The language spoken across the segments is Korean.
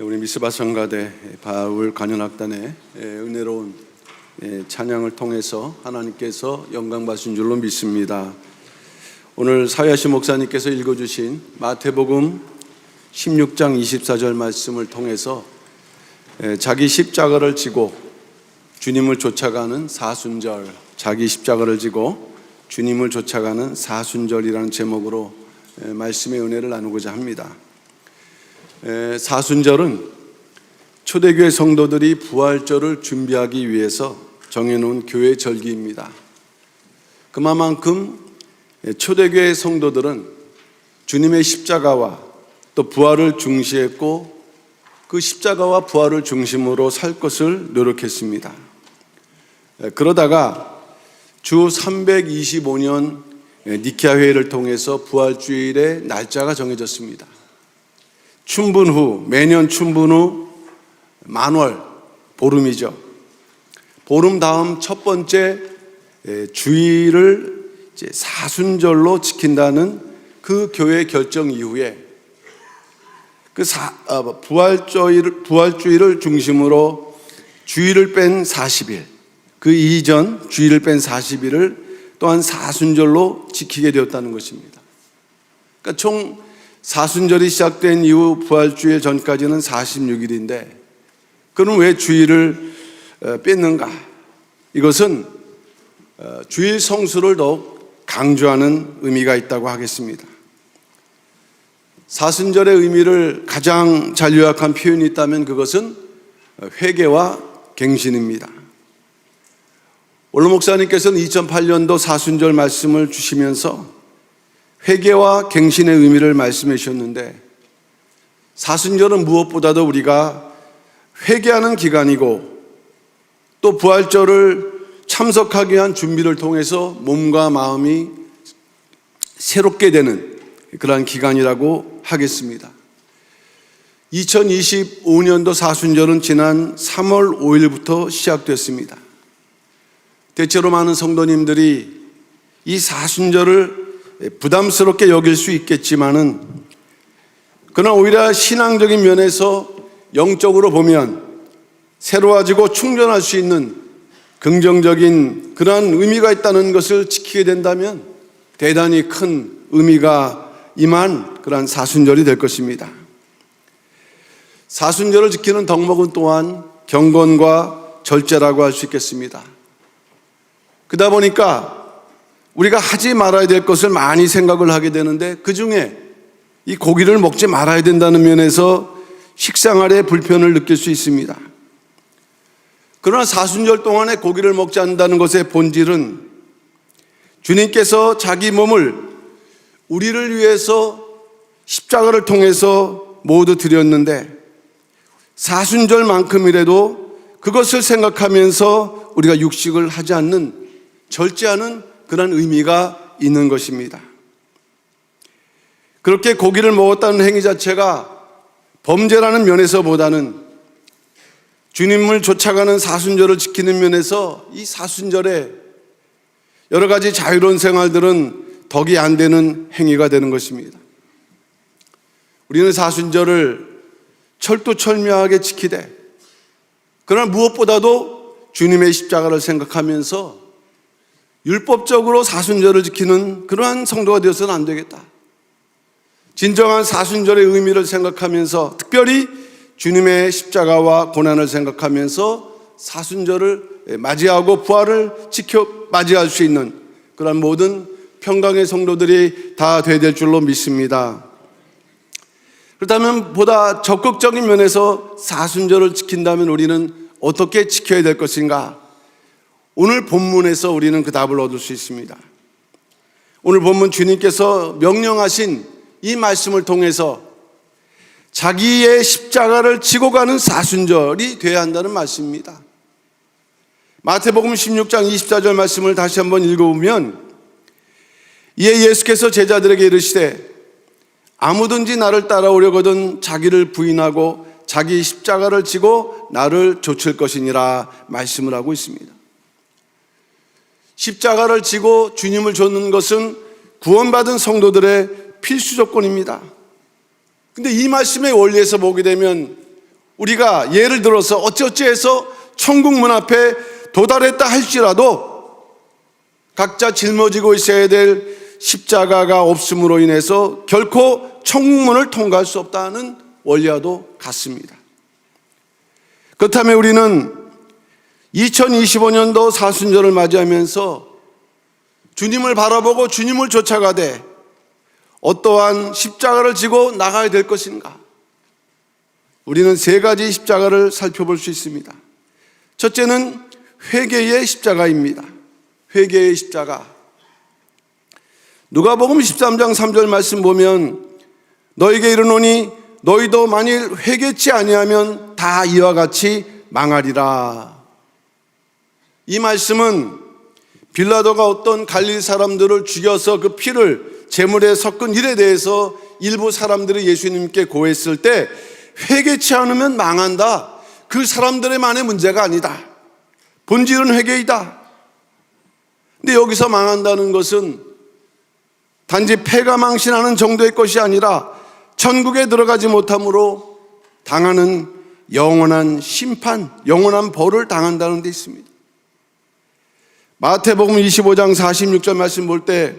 우리 미스바 성가대 바울 관현악단의 은혜로운 찬양을 통해서 하나님께서 영광 받으신 줄로 믿습니다. 오늘 사회하시 목사님께서 읽어주신 마태복음 16장 24절 말씀을 통해서 자기 십자가를 지고 주님을 쫓아가는 사순절, 자기 십자가를 지고 주님을 쫓아가는 사순절이라는 제목으로 말씀의 은혜를 나누고자 합니다. 사순절은 초대교회 성도들이 부활절을 준비하기 위해서 정해놓은 교회 절기입니다. 그만큼 초대교회 성도들은 주님의 십자가와 또 부활을 중시했고 그 십자가와 부활을 중심으로 살 것을 노력했습니다. 그러다가 주 325년 니케아 회의를 통해서 부활주일의 날짜가 정해졌습니다. 춘분 후, 매년 춘분 후 만월, 보름이죠. 보름 다음 첫 번째 주일을 이제 사순절로 지킨다는 그 교회 결정 이후에 그 부활주일을 중심으로 주일을 뺀 40일, 그 이전 주일을 뺀 40일을 또한 사순절로 지키게 되었다는 것입니다. 그러니까 총 사순절이 시작된 이후 부활주일 전까지는 46일인데 그럼 왜 주일을 뺐는가? 이것은 주일 성수를 더욱 강조하는 의미가 있다고 하겠습니다. 사순절의 의미를 가장 잘 요약한 표현이 있다면 그것은 회개와 갱신입니다. 원로 목사님께서는 2008년도 사순절 말씀을 주시면서 회개와 갱신의 의미를 말씀해 주셨는데 사순절은 무엇보다도 우리가 회개하는 기간이고 또 부활절을 참석하기 위한 준비를 통해서 몸과 마음이 새롭게 되는 그러한 기간이라고 하겠습니다. 2025년도 사순절은 지난 3월 5일부터 시작됐습니다. 대체로 많은 성도님들이 이 사순절을 부담스럽게 여길 수 있겠지만은 그러나 오히려 신앙적인 면에서 영적으로 보면 새로워지고 충전할 수 있는 긍정적인 그러한 의미가 있다는 것을 지키게 된다면 대단히 큰 의미가 임한 그러한 사순절이 될 것입니다. 사순절을 지키는 덕목은 또한 경건과 절제라고 할 수 있겠습니다. 그러다 보니까 우리가 하지 말아야 될 것을 많이 생각을 하게 되는데 그 중에 이 고기를 먹지 말아야 된다는 면에서 식생활에 불편을 느낄 수 있습니다. 그러나 사순절 동안에 고기를 먹지 않는다는 것의 본질은 주님께서 자기 몸을 우리를 위해서 십자가를 통해서 모두 드렸는데 사순절만큼이라도 그것을 생각하면서 우리가 육식을 하지 않는 절제하는 그런 의미가 있는 것입니다. 그렇게 고기를 먹었다는 행위 자체가 범죄라는 면에서보다는 주님을 쫓아가는 사순절을 지키는 면에서 이 사순절에 여러 가지 자유로운 생활들은 덕이 안 되는 행위가 되는 것입니다. 우리는 사순절을 철두철미하게 지키되 그러나 무엇보다도 주님의 십자가를 생각하면서 율법적으로 사순절을 지키는 그러한 성도가 되어서는 안 되겠다. 진정한 사순절의 의미를 생각하면서 특별히 주님의 십자가와 고난을 생각하면서 사순절을 맞이하고 부활을 지켜 맞이할 수 있는 그런 모든 평강의 성도들이 다 되어야 될 줄로 믿습니다. 그렇다면 보다 적극적인 면에서 사순절을 지킨다면 우리는 어떻게 지켜야 될 것인가? 오늘 본문에서 우리는 그 답을 얻을 수 있습니다. 오늘 본문 주님께서 명령하신 이 말씀을 통해서 자기의 십자가를 지고 가는 사순절이 되어야 한다는 말씀입니다. 마태복음 16장 24절 말씀을 다시 한번 읽어보면 이에 예수께서 제자들에게 이르시되 아무든지 나를 따라오려거든 자기를 부인하고 자기 십자가를 지고 나를 좇을 것이니라 말씀을 하고 있습니다. 십자가를 지고 주님을 좇는 것은 구원받은 성도들의 필수 조건입니다. 근데 이 말씀의 원리에서 보게 되면 우리가 예를 들어서 어찌어찌해서 천국 문 앞에 도달했다 할지라도 각자 짊어지고 있어야 될 십자가가 없음으로 인해서 결코 천국문을 통과할 수 없다는 원리와도 같습니다. 그렇다면 우리는 2025년도 사순절을 맞이하면서 주님을 바라보고 주님을 쫓아가되 어떠한 십자가를 지고 나가야 될 것인가? 우리는 세 가지 십자가를 살펴볼 수 있습니다. 첫째는 회개의 십자가입니다. 회개의 십자가. 누가복음 13장 3절 말씀 보면 너에게 이르노니 너희도 만일 회개치 아니하면 다 이와 같이 망하리라. 이 말씀은 빌라도가 어떤 갈릴 사람들을 죽여서 그 피를 제물에 섞은 일에 대해서 일부 사람들이 예수님께 고했을 때 회개치 않으면 망한다. 그 사람들의만의 문제가 아니다. 본질은 회개이다. 근데 여기서 망한다는 것은 단지 패가 망신하는 정도의 것이 아니라 천국에 들어가지 못함으로 당하는 영원한 심판, 영원한 벌을 당한다는 데 있습니다. 마태복음 25장 46절 말씀 볼 때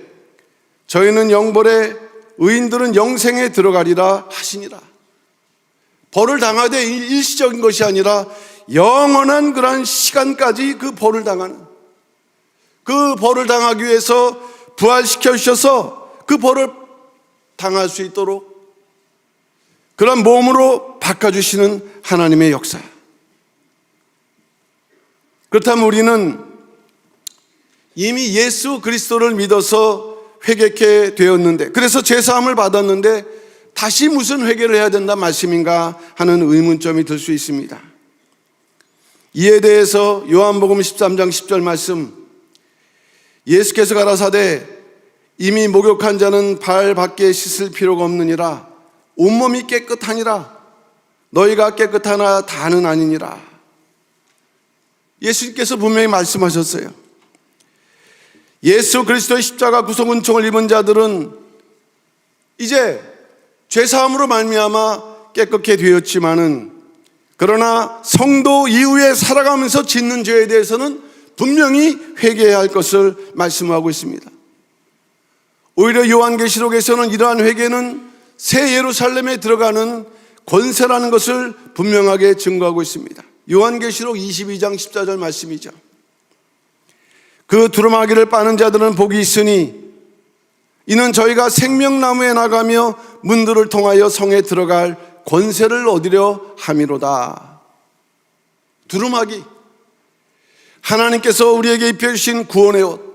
저희는 영벌에 의인들은 영생에 들어가리라 하시니라. 벌을 당하되 일시적인 것이 아니라 영원한 그러한 시간까지 그 벌을 당하는, 그 벌을 당하기 위해서 부활시켜 주셔서 그 벌을 당할 수 있도록 그런 몸으로 바꿔주시는 하나님의 역사. 그렇다면 우리는 이미 예수 그리스도를 믿어서 회개케 되었는데, 그래서 제사함을 받았는데 다시 무슨 회개를 해야 된다 말씀인가 하는 의문점이 들 수 있습니다. 이에 대해서 요한복음 13장 10절 말씀, 예수께서 가라사대 이미 목욕한 자는 발 밖에 씻을 필요가 없느니라. 온몸이 깨끗하니라. 너희가 깨끗하나 다는 아니니라. 예수님께서 분명히 말씀하셨어요. 예수 그리스도의 십자가 구속은총을 입은 자들은 이제 죄사함으로 말미암아 깨끗게 되었지만은, 그러나 성도 이후에 살아가면서 짓는 죄에 대해서는 분명히 회개해야 할 것을 말씀하고 있습니다. 오히려 요한계시록에서는 이러한 회개는 새 예루살렘에 들어가는 권세라는 것을 분명하게 증거하고 있습니다. 요한계시록 22장 14절 말씀이죠. 그 두루마기를 빠는 자들은 복이 있으니 이는 저희가 생명나무에 나가며 문들을 통하여 성에 들어갈 권세를 얻으려 함이로다. 두루마기, 하나님께서 우리에게 입혀주신 구원의 옷.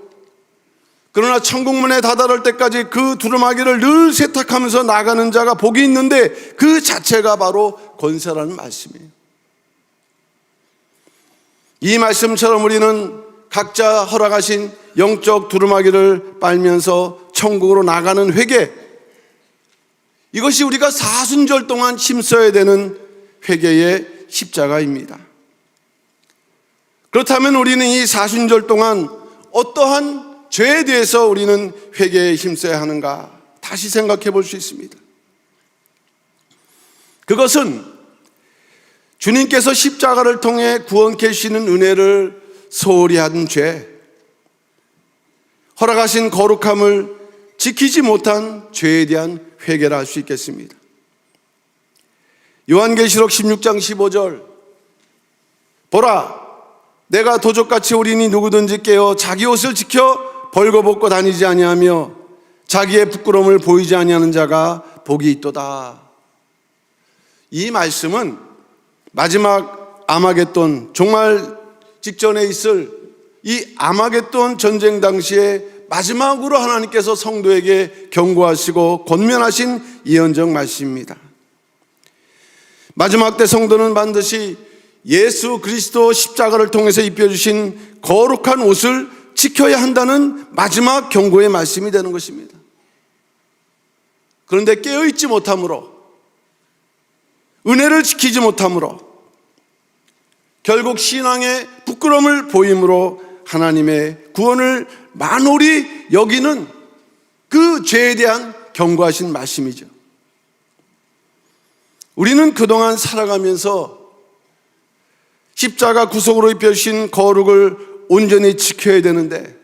그러나 천국문에 다다를 때까지 그 두루마기를 늘 세탁하면서 나가는 자가 복이 있는데 그 자체가 바로 권세라는 말씀이에요. 이 말씀처럼 우리는 각자 허락하신 영적 두루마기를 빨면서 천국으로 나가는 회개, 이것이 우리가 사순절 동안 힘써야 되는 회개의 십자가입니다. 그렇다면 우리는 이 사순절 동안 어떠한 죄에 대해서 우리는 회개에 힘써야 하는가 다시 생각해 볼 수 있습니다. 그것은 주님께서 십자가를 통해 구원케 하시는 은혜를 소홀히 한 죄, 허락하신 거룩함을 지키지 못한 죄에 대한 회개라 할 수 있겠습니다. 요한계시록 16장 15절, 보라 내가 도적같이 오리니 누구든지 깨어 자기 옷을 지켜 벌거벗고 다니지 아니하며 자기의 부끄러움을 보이지 아니하는 자가 복이 있도다. 이 말씀은 마지막 아마겟돈, 종말 직전에 있을 이 아마겟돈 전쟁 당시에 마지막으로 하나님께서 성도에게 경고하시고 권면하신 예언적 말씀입니다. 마지막 때 성도는 반드시 예수 그리스도 십자가를 통해서 입혀주신 거룩한 옷을 지켜야 한다는 마지막 경고의 말씀이 되는 것입니다. 그런데 깨어있지 못함으로, 은혜를 지키지 못함으로, 결국 신앙의 부끄러움을 보임으로 하나님의 구원을 만홀히 여기는 그 죄에 대한 경고하신 말씀이죠. 우리는 그동안 살아가면서 십자가 구속으로 입혀주신 거룩을 온전히 지켜야 되는데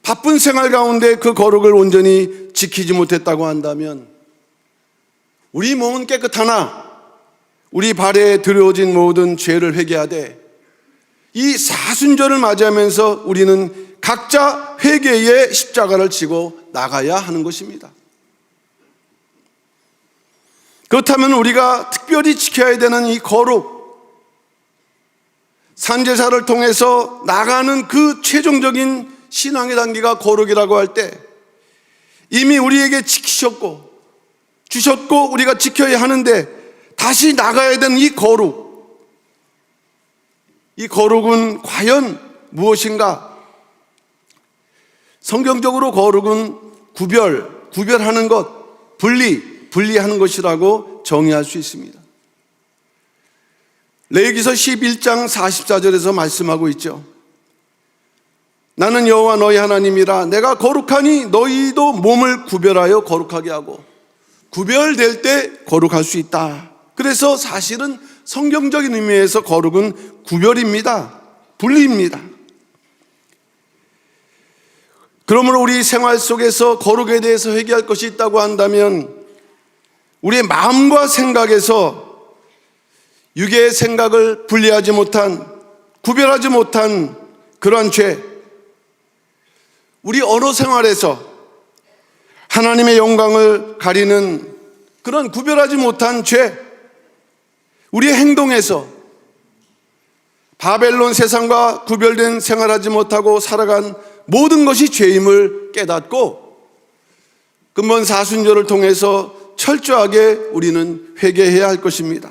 바쁜 생활 가운데 그 거룩을 온전히 지키지 못했다고 한다면 우리 몸은 깨끗하나 우리 발에 들여오진 모든 죄를 회개하되 이 사순절을 맞이하면서 우리는 각자 회개의 십자가를 지고 나가야 하는 것입니다. 그렇다면 우리가 특별히 지켜야 되는 이 거룩, 산제사를 통해서 나가는 그 최종적인 신앙의 단계가 거룩이라고 할 때 이미 우리에게 지키셨고 주셨고 우리가 지켜야 하는데 다시 나가야 되는 이 거룩, 이 거룩은 과연 무엇인가? 성경적으로 거룩은 구별하는 것, 분리하는 것이라고 정의할 수 있습니다. 레위기서 11장 44절에서 말씀하고 있죠. 나는 여호와 너희 하나님이라 내가 거룩하니 너희도 몸을 구별하여 거룩하게 하고 구별될 때 거룩할 수 있다. 그래서 사실은 성경적인 의미에서 거룩은 구별입니다. 분리입니다. 그러므로 우리 생활 속에서 거룩에 대해서 회개할 것이 있다고 한다면 우리의 마음과 생각에서 육의 생각을 분리하지 못한, 구별하지 못한 그러한 죄, 우리 언어 생활에서 하나님의 영광을 가리는 그런 구별하지 못한 죄, 우리의 행동에서 바벨론 세상과 구별된 생활하지 못하고 살아간 모든 것이 죄임을 깨닫고 근본 사순절을 통해서 철저하게 우리는 회개해야 할 것입니다.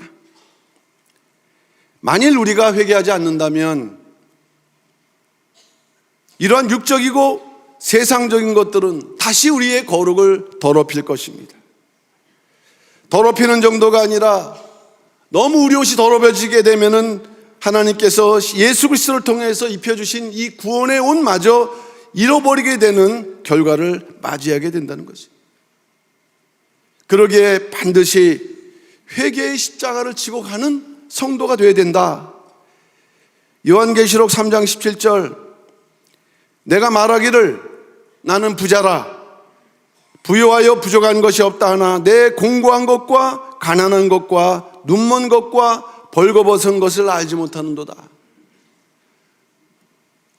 만일 우리가 회개하지 않는다면 이러한 육적이고 세상적인 것들은 다시 우리의 거룩을 더럽힐 것입니다. 더럽히는 정도가 아니라 너무 우리 옷이 더러워지게 되면은 하나님께서 예수 그리스도를 통해서 입혀주신 이 구원의 옷마저 잃어버리게 되는 결과를 맞이하게 된다는 것입니다. 그러기에 반드시 회개의 십자가를 지고 가는 성도가 되어야 된다. 요한계시록 3장 17절 내가 말하기를 나는 부자라 부요하여 부족한 것이 없다 하나 내 공고한 것과 가난한 것과 눈먼 것과 벌거벗은 것을 알지 못하는도다.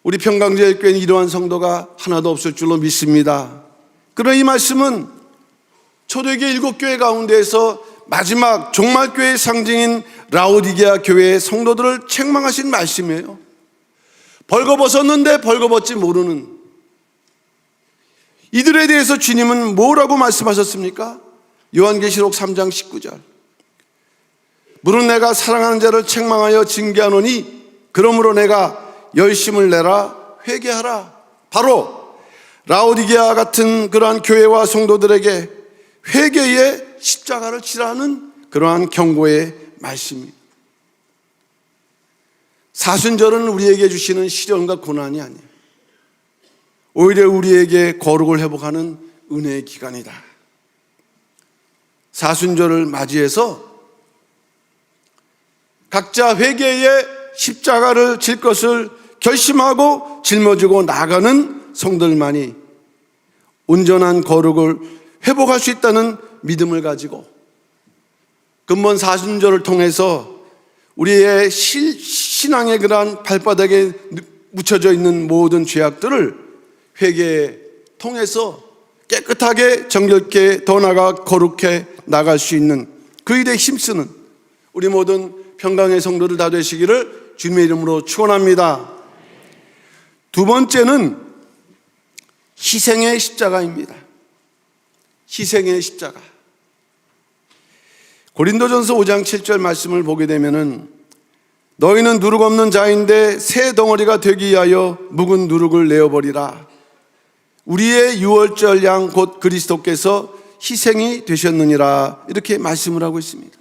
우리 평강제일교회는 이러한 성도가 하나도 없을 줄로 믿습니다. 그러나 이 말씀은 초대교회 7교회 가운데에서 마지막 종말교회의 상징인 라오디게아 교회의 성도들을 책망하신 말씀이에요. 벌거벗었는데 벌거벗지 모르는 이들에 대해서 주님은 뭐라고 말씀하셨습니까? 요한계시록 3장 19절 물은 내가 사랑하는 자를 책망하여 징계하노니 그러므로 내가 열심을 내라 회개하라. 바로 라오디게아 같은 그러한 교회와 성도들에게 회개의 십자가를 지라는 그러한 경고의 말씀입니다. 사순절은 우리에게 주시는 시련과 고난이 아니에요. 오히려 우리에게 거룩을 회복하는 은혜의 기간이다. 사순절을 맞이해서 각자 회개의 십자가를 질 것을 결심하고 짊어지고 나가는 성도들만이 온전한 거룩을 회복할 수 있다는 믿음을 가지고 근본 사순절을 통해서 우리의 신앙의 그러한 발바닥에 묻혀져 있는 모든 죄악들을 회개에 통해서 깨끗하게 정결케 더 나아가 거룩해 나갈 수 있는 그 일에 힘쓰는 우리 모든 평강의 성도들 다 되시기를 주님의 이름으로 축원합니다. 두 번째는 희생의 십자가입니다. 희생의 십자가. 고린도전서 5장 7절 말씀을 보게 되면은 너희는 누룩 없는 자인데 새 덩어리가 되기 위하여 묵은 누룩을 내어버리라. 우리의 유월절 양 곧 그리스도께서 희생이 되셨느니라. 이렇게 말씀을 하고 있습니다.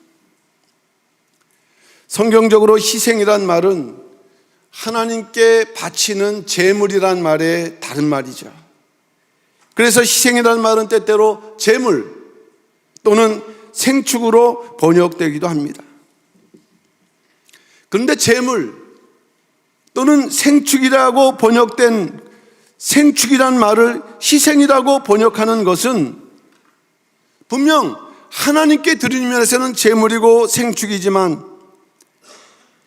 성경적으로 희생이란 말은 하나님께 바치는 제물이란 말의 다른 말이죠. 그래서 희생이란 말은 때때로 제물 또는 생축으로 번역되기도 합니다. 그런데 제물 또는 생축이라고 번역된 생축이란 말을 희생이라고 번역하는 것은 분명 하나님께 드리는 면에서는 제물이고 생축이지만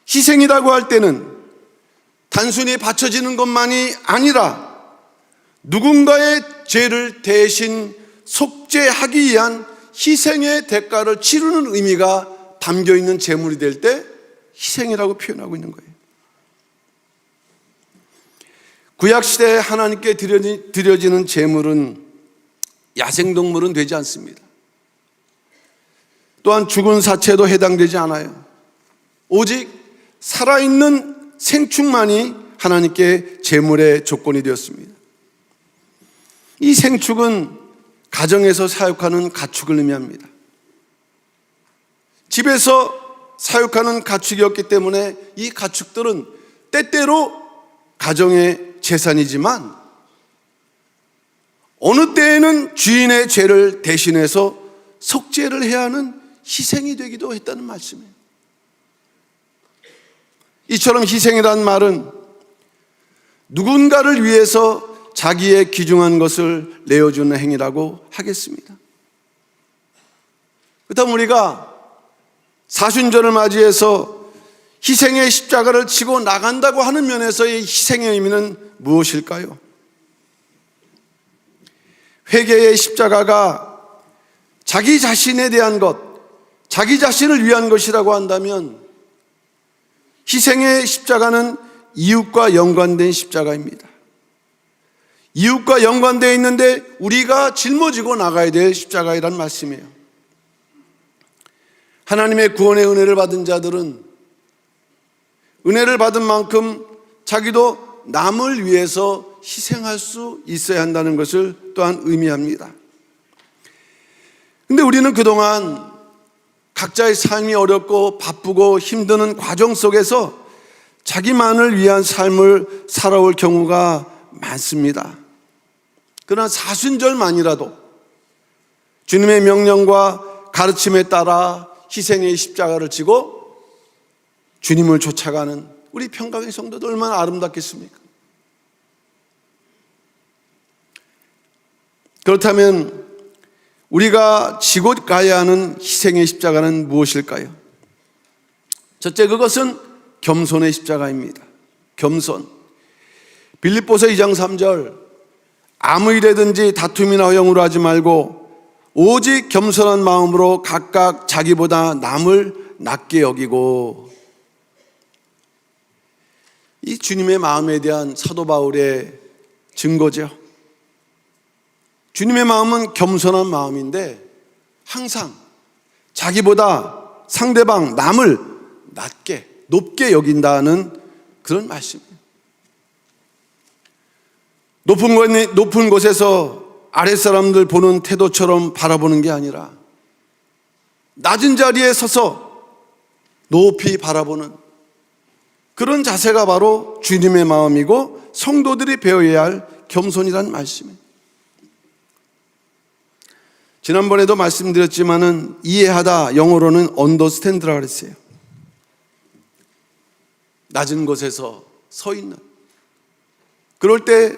희생이라고 할 때는 단순히 바쳐지는 것만이 아니라 누군가의 죄를 대신 속죄하기 위한 희생의 대가를 치르는 의미가 담겨있는 제물이 될 때 희생이라고 표현하고 있는 거예요. 구약시대에 하나님께 드려지는 제물은 야생동물은 되지 않습니다. 또한 죽은 사체도 해당되지 않아요. 오직 살아있는 생축만이 하나님께 제물의 조건이 되었습니다. 이 생축은 가정에서 사육하는 가축을 의미합니다. 집에서 사육하는 가축이었기 때문에 이 가축들은 때때로 가정의 재산이지만 어느 때에는 주인의 죄를 대신해서 속죄를 해야 하는 희생이 되기도 했다는 말씀이에요. 이처럼 희생이란 말은 누군가를 위해서 자기의 귀중한 것을 내어주는 행위라고 하겠습니다. 그렇다면 우리가 사순절을 맞이해서 희생의 십자가를 치고 나간다고 하는 면에서의 희생의 의미는 무엇일까요? 회개의 십자가가 자기 자신에 대한 것, 자기 자신을 위한 것이라고 한다면 희생의 십자가는 이웃과 연관된 십자가입니다. 이웃과 연관되어 있는데 우리가 짊어지고 나가야 될 십자가이란 말씀이에요. 하나님의 구원의 은혜를 받은 자들은 은혜를 받은 만큼 자기도 남을 위해서 희생할 수 있어야 한다는 것을 또한 의미합니다. 그런데 우리는 그동안 각자의 삶이 어렵고 바쁘고 힘드는 과정 속에서 자기만을 위한 삶을 살아올 경우가 많습니다. 그러나 사순절만이라도 주님의 명령과 가르침에 따라 희생의 십자가를 지고 주님을 쫓아가는 우리 평강의 성도들 얼마나 아름답겠습니까? 그렇다면 우리가 지고 가야 하는 희생의 십자가는 무엇일까요? 첫째, 그것은 겸손의 십자가입니다. 겸손. 빌립보서 2장 3절, 아무 일에든지 다툼이나 허영으로 하지 말고 오직 겸손한 마음으로 각각 자기보다 남을 낮게 여기고. 이 주님의 마음에 대한 사도 바울의 증거죠. 주님의 마음은 겸손한 마음인데 항상 자기보다 상대방, 남을 낮게, 높게 여긴다는 그런 말씀이에요. 높은 곳에서 아랫사람들 보는 태도처럼 바라보는 게 아니라 낮은 자리에 서서 높이 바라보는 그런 자세가 바로 주님의 마음이고 성도들이 배워야 할 겸손이라는 말씀이에요. 지난번에도 말씀드렸지만은 이해하다, 영어로는 understand라고 그랬어요. 낮은 곳에서 서 있는, 그럴 때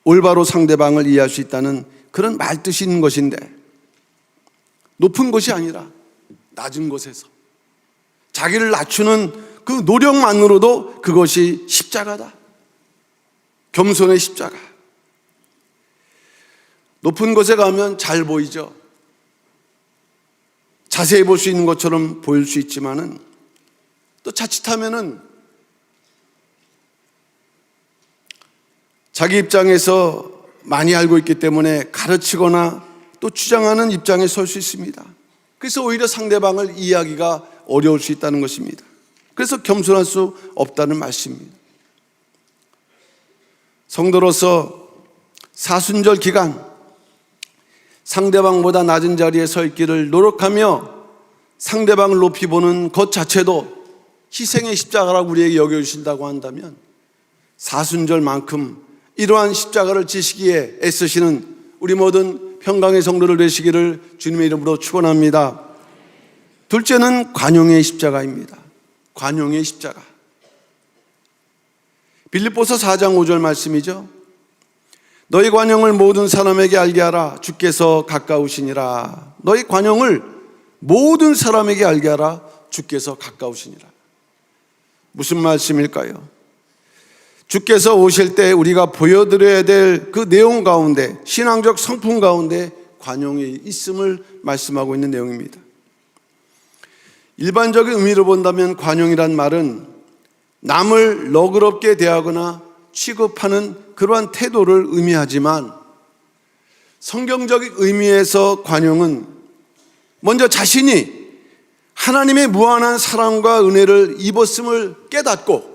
올바로 상대방을 이해할 수 있다는 그런 말뜻이 있는 것인데, 높은 곳이 아니라 낮은 곳에서 자기를 낮추는 그 노력만으로도 그것이 십자가다. 겸손의 십자가. 높은 곳에 가면 잘 보이죠. 자세히 볼 수 있는 것처럼 보일 수 있지만은 또 자칫하면은 자기 입장에서 많이 알고 있기 때문에 가르치거나 또 주장하는 입장에 설 수 있습니다. 그래서 오히려 상대방을 이해하기가 어려울 수 있다는 것입니다. 그래서 겸손할 수 없다는 말씀입니다. 성도로서 사순절 기간 상대방보다 낮은 자리에 서 있기를 노력하며 상대방을 높이 보는 것 자체도 희생의 십자가라고 우리에게 여겨주신다고 한다면 사순절만큼 이러한 십자가를 지시기에 애쓰시는 우리 모든 평강의 성도들 되시기를 주님의 이름으로 축원합니다. 둘째는 관용의 십자가입니다. 관용의 십자가. 빌립보서 4장 5절 말씀이죠. 너희 관용을 모든 사람에게 알게 하라. 주께서 가까우시니라. 너희 관용을 모든 사람에게 알게 하라. 주께서 가까우시니라. 무슨 말씀일까요? 주께서 오실 때 우리가 보여드려야 될 그 내용 가운데, 신앙적 성품 가운데 관용이 있음을 말씀하고 있는 내용입니다. 일반적인 의미로 본다면 관용이란 말은 남을 너그럽게 대하거나 취급하는 그러한 태도를 의미하지만, 성경적인 의미에서 관용은 먼저 자신이 하나님의 무한한 사랑과 은혜를 입었음을 깨닫고,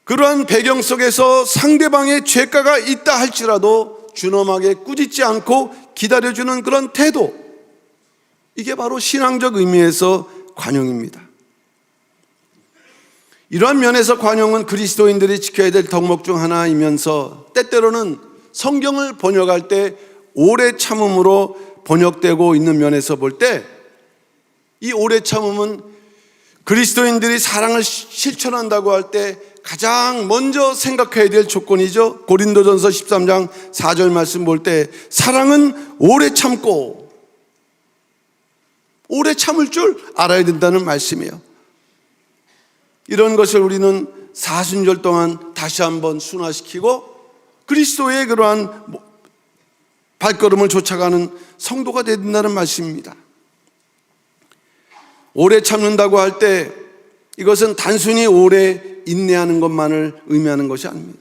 그러한 배경 속에서 상대방의 죄가가 있다 할지라도 준엄하게 꾸짖지 않고 기다려주는 그런 태도, 이게 바로 신앙적 의미에서 관용입니다. 이러한 면에서 관용은 그리스도인들이 지켜야 될 덕목 중 하나이면서, 때때로는 성경을 번역할 때 오래 참음으로 번역되고 있는 면에서 볼 때, 이 오래 참음은 그리스도인들이 사랑을 실천한다고 할 때 가장 먼저 생각해야 될 조건이죠. 고린도전서 13장 4절 말씀 볼 때 사랑은 오래 참고, 오래 참을 줄 알아야 된다는 말씀이에요. 이런 것을 우리는 사순절 동안 다시 한번 순화시키고 그리스도의 그러한 발걸음을 쫓아가는 성도가 되야 된다는 말씀입니다. 오래 참는다고 할 때 이것은 단순히 오래 인내하는 것만을 의미하는 것이 아닙니다.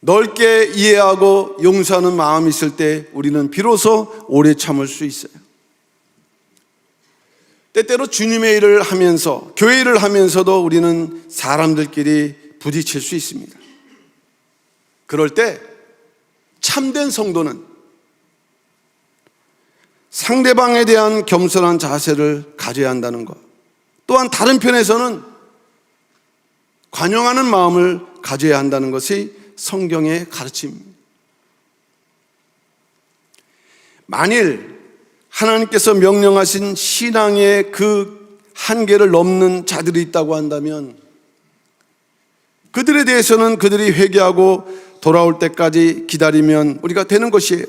넓게 이해하고 용서하는 마음이 있을 때 우리는 비로소 오래 참을 수 있어요. 때때로 주님의 일을 하면서, 교회 일을 하면서도 우리는 사람들끼리 부딪힐 수 있습니다. 그럴 때 참된 성도는 상대방에 대한 겸손한 자세를 가져야 한다는 것, 또한 다른 편에서는 관용하는 마음을 가져야 한다는 것이 성경의 가르침입니다. 만일 하나님께서 명령하신 신앙의 그 한계를 넘는 자들이 있다고 한다면 그들에 대해서는 그들이 회개하고 돌아올 때까지 기다리면 우리가 되는 것이에요.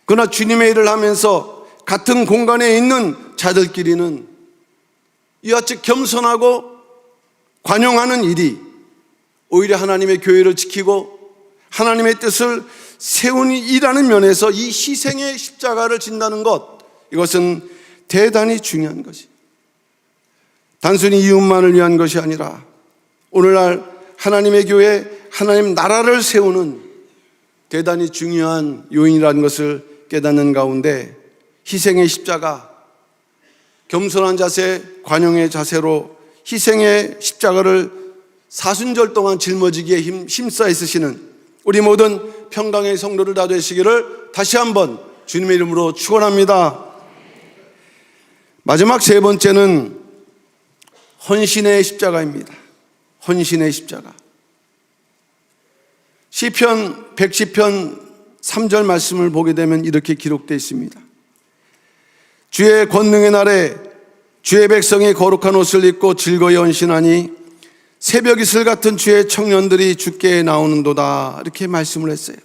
그러나 주님의 일을 하면서 같은 공간에 있는 자들끼리는 이와 같이 겸손하고 관용하는 일이 오히려 하나님의 교회를 지키고 하나님의 뜻을 세우는 일하는 면에서 이 희생의 십자가를 진다는 것, 이것은 대단히 중요한 것이, 단순히 이웃만을 위한 것이 아니라 오늘날 하나님의 교회, 하나님 나라를 세우는 대단히 중요한 요인이라는 것을 깨닫는 가운데 희생의 십자가, 겸손한 자세, 관용의 자세로 희생의 십자가를 사순절 동안 짊어지기에 힘써 있으시는 우리 모든 평강의 성도들 다 되시기를 다시 한번 주님의 이름으로 축원합니다. 마지막 세 번째는 헌신의 십자가입니다. 헌신의 십자가. 시편 110편 3절 말씀을 보게 되면 이렇게 기록되어 있습니다. 주의 권능의 날에 주의 백성이 거룩한 옷을 입고 즐거이 헌신하니 새벽 이슬 같은 주의 청년들이 주께 나오는도다, 이렇게 말씀을 했어요.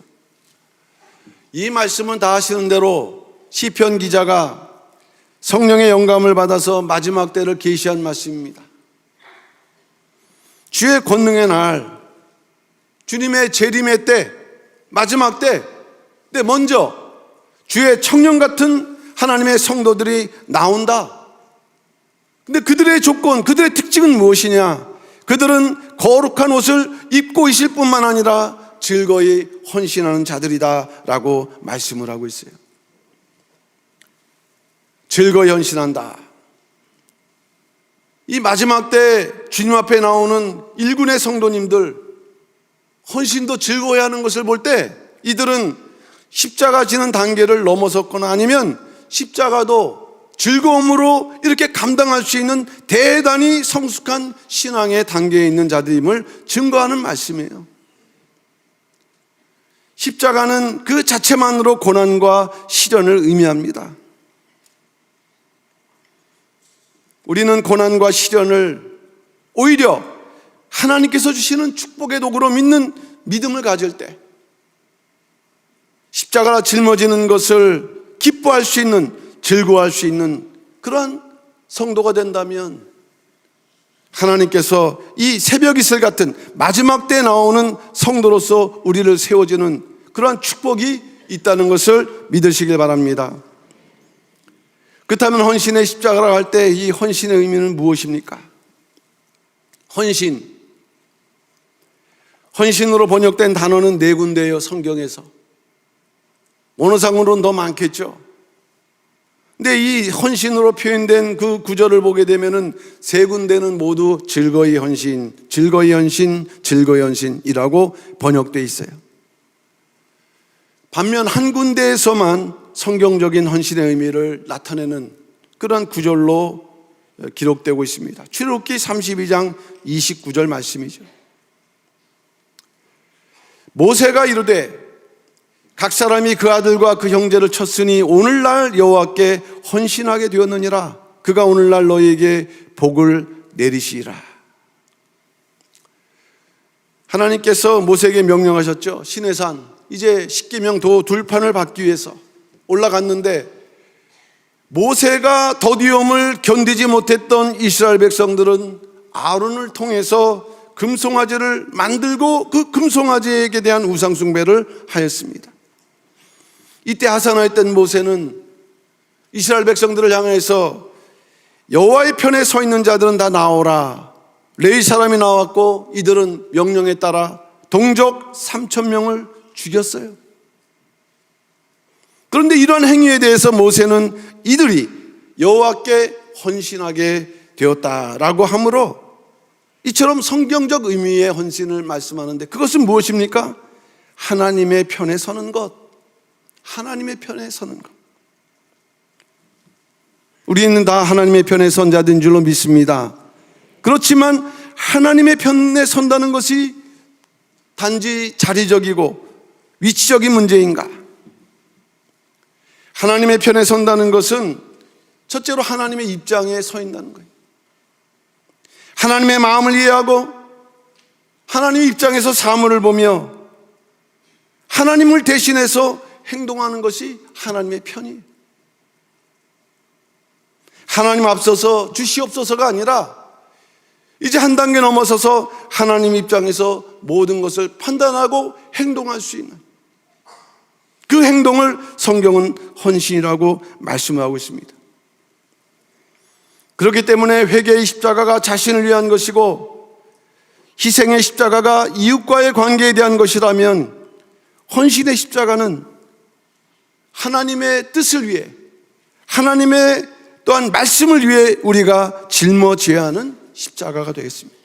이 말씀은 다 아시는 대로 시편 기자가 성령의 영감을 받아서 마지막 때를 계시한 말씀입니다. 주의 권능의 날, 주님의 재림의 때, 마지막 때, 근데 먼저 주의 청년 같은 하나님의 성도들이 나온다. 근데 그들의 조건, 그들의 특징은 무엇이냐? 그들은 거룩한 옷을 입고 있을 뿐만 아니라 즐거이 헌신하는 자들이다 라고 말씀을 하고 있어요. 즐거이 헌신한다. 이 마지막 때 주님 앞에 나오는 일군의 성도님들, 헌신도 즐거워하는 것을 볼 때 이들은 십자가 지는 단계를 넘어섰거나 아니면 십자가도 즐거움으로 이렇게 감당할 수 있는 대단히 성숙한 신앙의 단계에 있는 자들임을 증거하는 말씀이에요. 십자가는 그 자체만으로 고난과 시련을 의미합니다. 우리는 고난과 시련을 오히려 하나님께서 주시는 축복의 도구로 믿는 믿음을 가질 때, 십자가가 짊어지는 것을 기뻐할 수 있는, 즐거워할 수 있는 그러한 성도가 된다면 하나님께서 이 새벽 이슬 같은 마지막 때에 나오는 성도로서 우리를 세워주는 그러한 축복이 있다는 것을 믿으시길 바랍니다. 그렇다면 헌신의 십자가라고 할 때 이 헌신의 의미는 무엇입니까? 헌신으로 번역된 단어는 4군데예요, 성경에서. 원어상으로는 더 많겠죠. 근데 이 헌신으로 표현된 그 구절을 보게 되면은 3군데는 모두 즐거이 헌신, 즐거이 헌신, 즐거이 헌신이라고 번역되어 있어요. 반면 한 군데에서만 성경적인 헌신의 의미를 나타내는 그런 구절로 기록되고 있습니다. 출애굽기 32장 29절 말씀이죠. 모세가 이르되 각 사람이 그 아들과 그 형제를 쳤으니 오늘날 여호와께 헌신하게 되었느니라. 그가 오늘날 너희에게 복을 내리시리라. 하나님께서 모세에게 명령하셨죠. 시내산 이제 십계명 도 둘판을 받기 위해서 올라갔는데 모세가 더디움을 견디지 못했던 이스라엘 백성들은 아론을 통해서 금송아지를 만들고 그 금송아지에게 대한 우상숭배를 하였습니다. 이때 하산하였던 모세는 이스라엘 백성들을 향해서 여호와의 편에 서 있는 자들은 다 나오라. 레위 사람이 나왔고 이들은 명령에 따라 동족 3,000명을 죽였어요. 그런데 이러한 행위에 대해서 모세는 이들이 여호와께 헌신하게 되었다라고 하므로 이처럼 성경적 의미의 헌신을 말씀하는데 그것은 무엇입니까? 하나님의 편에 서는 것. 하나님의 편에 서는 것. 우리는 다 하나님의 편에 선 자들인 줄로 믿습니다. 그렇지만 하나님의 편에 선다는 것이 단지 자리적이고 위치적인 문제인가? 하나님의 편에 선다는 것은 첫째로 하나님의 입장에 서 있다는 거예요. 하나님의 마음을 이해하고 하나님의 입장에서 사물을 보며 하나님을 대신해서 행동하는 것이 하나님의 편이에요. 하나님 앞서서 주시옵소서가 아니라 이제 한 단계 넘어서서 하나님 입장에서 모든 것을 판단하고 행동할 수 있는 그 행동을 성경은 헌신이라고 말씀하고 있습니다. 그렇기 때문에 회개의 십자가가 자신을 위한 것이고 희생의 십자가가 이웃과의 관계에 대한 것이라면 헌신의 십자가는 하나님의 뜻을 위해 하나님의 또한 말씀을 위해 우리가 짊어져야 하는 십자가가 되겠습니다.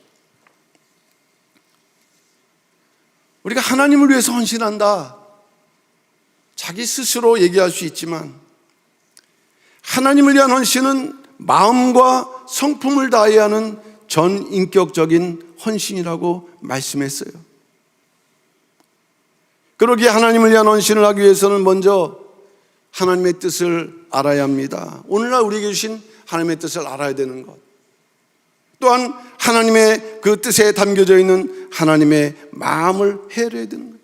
우리가 하나님을 위해서 헌신한다. 자기 스스로 얘기할 수 있지만 하나님을 위한 헌신은 마음과 성품을 다해야 하는 전인격적인 헌신이라고 말씀했어요. 그러기에 하나님을 위한 헌신을 하기 위해서는 먼저 하나님의 뜻을 알아야 합니다. 오늘날 우리에게 주신 하나님의 뜻을 알아야 되는 것, 또한 하나님의 그 뜻에 담겨져 있는 하나님의 마음을 헤아려야 되는 것.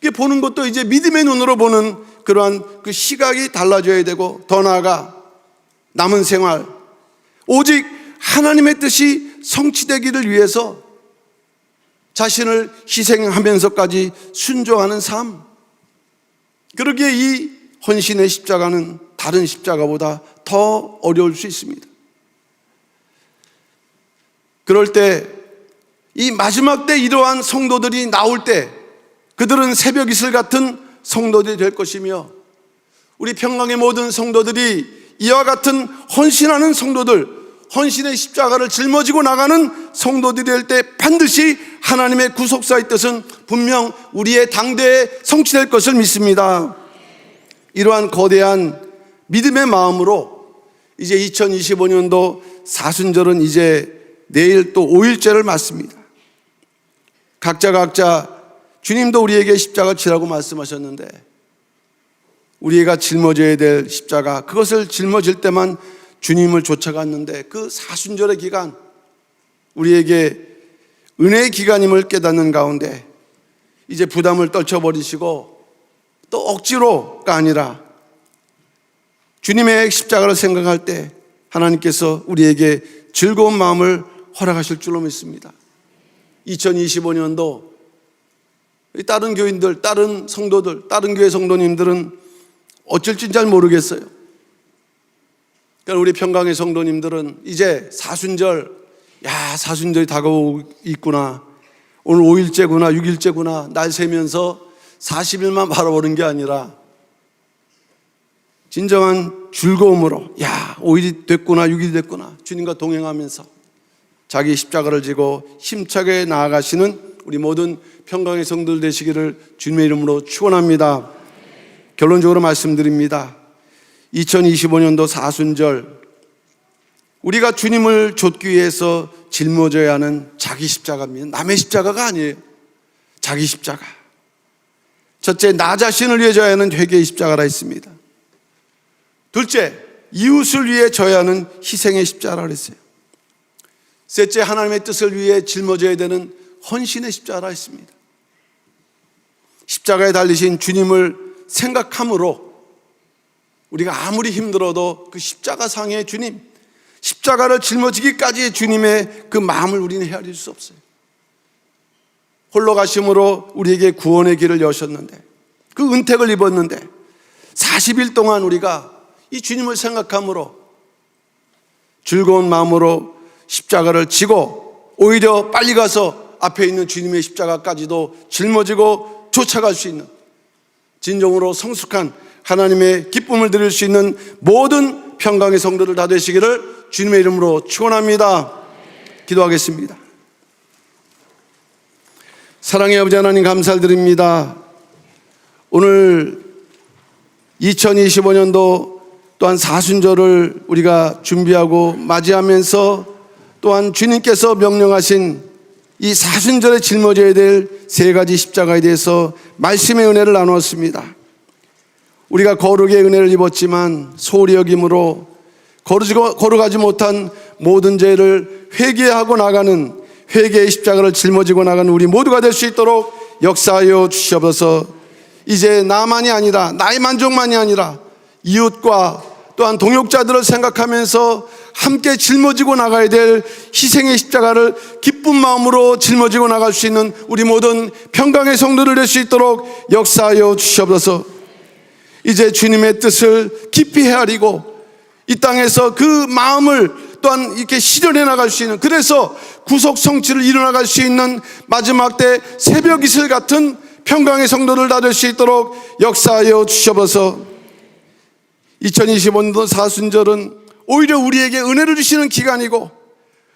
이게 보는 것도 이제 믿음의 눈으로 보는 그러한 그 시각이 달라져야 되고, 더 나아가 남은 생활 오직 하나님의 뜻이 성취되기를 위해서 자신을 희생하면서까지 순종하는 삶, 그러기에 이 헌신의 십자가는 다른 십자가보다 더 어려울 수 있습니다. 그럴 때 이 마지막 때 이러한 성도들이 나올 때 그들은 새벽 이슬 같은 성도들이 될 것이며, 우리 평강의 모든 성도들이 이와 같은 헌신하는 성도들, 헌신의 십자가를 짊어지고 나가는 성도들이 될 때 반드시 하나님의 구속사의 뜻은 분명 우리의 당대에 성취될 것을 믿습니다. 이러한 거대한 믿음의 마음으로 이제 2025년도 사순절은 이제 내일 또 5일째를 맞습니다. 각자 주님도 우리에게 십자가 지라고 말씀하셨는데, 우리가 짊어져야 될 십자가, 그것을 짊어질 때만 주님을 쫓아갔는데 그 사순절의 기간, 우리에게 은혜의 기간임을 깨닫는 가운데 이제 부담을 떨쳐버리시고 또 억지로가 아니라 주님의 십자가를 생각할 때 하나님께서 우리에게 즐거운 마음을 허락하실 줄로 믿습니다. 2025년도 다른 교인들, 다른 성도들, 다른 교회 성도님들은 어쩔지 잘 모르겠어요. 그러니까 우리 평강의 성도님들은 이제 사순절, 사순절이 다가오고 있구나, 오늘 5일째구나, 6일째구나, 날 세면서 40일만 바라보는 게 아니라 진정한 즐거움으로 5일이 됐구나, 6일이 됐구나, 주님과 동행하면서 자기 십자가를 지고 힘차게 나아가시는 우리 모든 평강의 성도들 되시기를 주님의 이름으로 축원합니다. 결론적으로 말씀드립니다. 2025년도 사순절, 우리가 주님을 좇기 위해서 짊어져야 하는 자기 십자가입니다. 남의 십자가가 아니에요. 자기 십자가. 첫째, 나 자신을 위해 져야 하는 회개의 십자가라 했습니다. 둘째, 이웃을 위해 져야 하는 희생의 십자가라 했어요. 셋째, 하나님의 뜻을 위해 짊어져야 되는 헌신의 십자가라 했습니다. 십자가에 달리신 주님을 생각함으로 우리가 아무리 힘들어도 그 십자가상의 주님, 십자가를 짊어지기까지의 주님의 그 마음을 우리는 헤아릴 수 없어요. 홀로 가심으로 우리에게 구원의 길을 여셨는데, 그 은택을 입었는데 40일 동안 우리가 이 주님을 생각함으로 즐거운 마음으로 십자가를 지고 오히려 빨리 가서 앞에 있는 주님의 십자가까지도 짊어지고 쫓아갈 수 있는, 진정으로 성숙한 하나님의 기쁨을 드릴 수 있는 모든 평강의 성도들 다 되시기를 주님의 이름으로 축원합니다. 기도하겠습니다. 사랑의 아버지 하나님, 감사를 드립니다. 오늘 2025년도 또한 사순절을 우리가 준비하고 맞이하면서 또한 주님께서 명령하신 이 사순절에 짊어져야 될 세 가지 십자가에 대해서 말씀의 은혜를 나누었습니다. 우리가 거룩의 은혜를 입었지만 소홀히 여김으로 거룩하지 못한 모든 죄를 회개하고 나가는 회개의 십자가를 짊어지고 나가는 우리 모두가 될 수 있도록 역사하여 주시옵소서. 이제 나만이 아니라, 나의 만족만이 아니라 이웃과 또한 동역자들을 생각하면서 함께 짊어지고 나가야 될 희생의 십자가를 기쁜 마음으로 짊어지고 나갈 수 있는 우리 모든 평강의 성도들 될 수 있도록 역사하여 주시옵소서. 이제 주님의 뜻을 깊이 헤아리고 이 땅에서 그 마음을 또한 이렇게 실현해 나갈 수 있는, 그래서 구속 성취를 이뤄나갈 수 있는 마지막 때 새벽 이슬 같은 평강의 성도들 다 될 수 있도록 역사하여 주시옵소서. 2025년도 사순절은 오히려 우리에게 은혜를 주시는 기간이고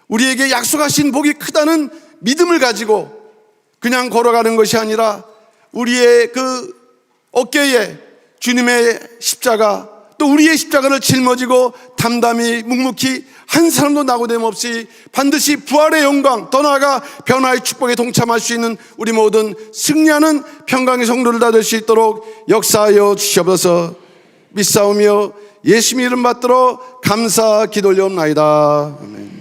우리에게 약속하신 복이 크다는 믿음을 가지고 그냥 걸어가는 것이 아니라 우리의 그 어깨에 주님의 십자가, 또 우리의 십자가를 짊어지고 담담히 묵묵히 한 사람도 낙오됨 없이 반드시 부활의 영광, 더 나아가 변화의 축복에 동참할 수 있는 우리 모든 승리하는 평강의 성도들 다 될 수 있도록 역사하여 주시옵소서. 믿사오며 예수님 이름 받들어 감사 기도 올려옵나이다. 아멘.